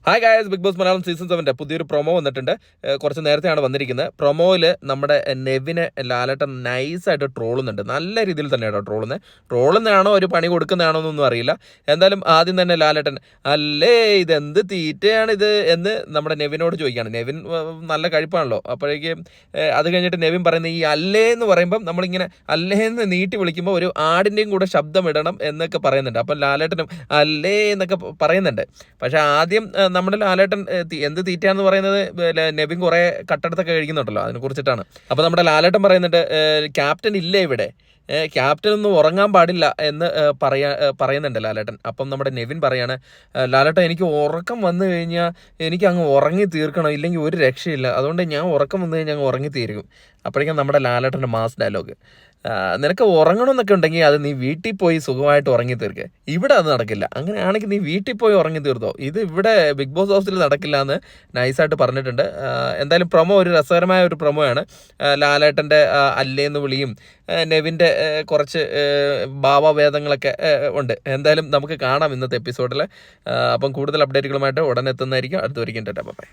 Hi guys, Bigg Boss Malayalam season 7 പുതിയൊരു promo വന്നിട്ടുണ്ട്. കുറച്ച് നേരത്തെയാണ് വന്നിരിക്കുന്നത്. പ്രൊമോയിൽ നമ്മുടെ നെവിനെ ലാലേട്ടൻ നൈസായിട്ട് ട്രോളുന്നുണ്ട്. നല്ല രീതിയിൽ തന്നെയാണ് ട്രോളുന്നതാണോ ഒരു പണി കൊടുക്കുന്നതാണോ എന്നൊന്നും അറിയില്ല. എന്തായാലും ആദ്യം തന്നെ ലാലേട്ടൻ അല്ലേ ഇതെന്ത് തീറ്റയാണിത് എന്ന് നമ്മുടെ നെവിനോട് ചോദിക്കുകയാണ്. നെവിൻ നല്ല കഴിപ്പാണല്ലോ. അപ്പോഴേക്ക് അത് കഴിഞ്ഞിട്ട് നെവിൻ പറയുന്നത് ഈ അല്ലേ എന്ന് പറയുമ്പം നമ്മളിങ്ങനെ അല്ലേ എന്ന് നീട്ടി വിളിക്കുമ്പോൾ ഒരു ആടിൻ്റെയും കൂടെ ശബ്ദം ഇടണം എന്നൊക്കെ പറയുന്നുണ്ട്. അപ്പം ലാലേട്ടനും അല്ലേ എന്നൊക്കെ പറയുന്നുണ്ട്. പക്ഷെ ആദ്യം നമ്മുടെ ലാലേട്ടൻ എന്ത് തീറ്റയാണെന്ന് പറയുന്നത് നെവിൻ കുറെ കട്ടെടുത്തൊക്കെ കഴിക്കുന്നുണ്ടല്ലോ, അതിനെ കുറിച്ചിട്ടാണ്. അപ്പൊ നമ്മുടെ ലാലേട്ടൻ പറയുന്നുണ്ട് ക്യാപ്റ്റൻ ഇല്ലേ ഇവിടെ, ക്യാപ്റ്റൻ ഒന്നും ഉറങ്ങാൻ പാടില്ല എന്ന് പറയുന്നുണ്ട് ലാലേട്ടൻ. അപ്പം നമ്മുടെ നെവിൻ പറയാണ്, ലാലേട്ടൻ എനിക്ക് ഉറക്കം വന്നു കഴിഞ്ഞാൽ എനിക്ക് അങ്ങ് ഉറങ്ങി തീർക്കണം, ഇല്ലെങ്കിൽ ഒരു രക്ഷയില്ല, അതുകൊണ്ട് ഞാൻ ഉറക്കം വന്നു കഴിഞ്ഞാൽ അങ്ങ് ഉറങ്ങി തീരും. അപ്പോഴേക്കും നമ്മുടെ ലാലേട്ടൻ്റെ മാസ് ഡയലോഗ്, നിനക്ക് ഉറങ്ങണമെന്നൊക്കെ ഉണ്ടെങ്കിൽ അത് നീ വീട്ടിൽ പോയി സുഖമായിട്ട് ഉറങ്ങി തീർക്കുക, ഇവിടെ അത് നടക്കില്ല, അങ്ങനെയാണെങ്കിൽ നീ വീട്ടിൽ പോയി ഉറങ്ങി തീർത്തോ, ഇത് ഇവിടെ ബിഗ് ബോസ് ഹൗസിൽ നടക്കില്ല എന്ന് നൈസായിട്ട് പറഞ്ഞിട്ടുണ്ട്. എന്തായാലും പ്രൊമോ ഒരു രസകരമായ ഒരു പ്രൊമോ ആണ്. ലാലേട്ടൻ്റെ അല്ലേന്ന് വിളിയും നെവിൻ്റെ കുറച്ച് ഭാവഭേദങ്ങളൊക്കെ ഉണ്ട്. എന്തായാലും നമുക്ക് കാണാം ഇന്നത്തെ എപ്പിസോഡിൽ. അപ്പം കൂടുതൽ അപ്ഡേറ്റുകളുമായിട്ട് ഉടനെ എത്തുന്നതായിരിക്കും. അടുത്ത ഒരിക്കലും. ബൈ.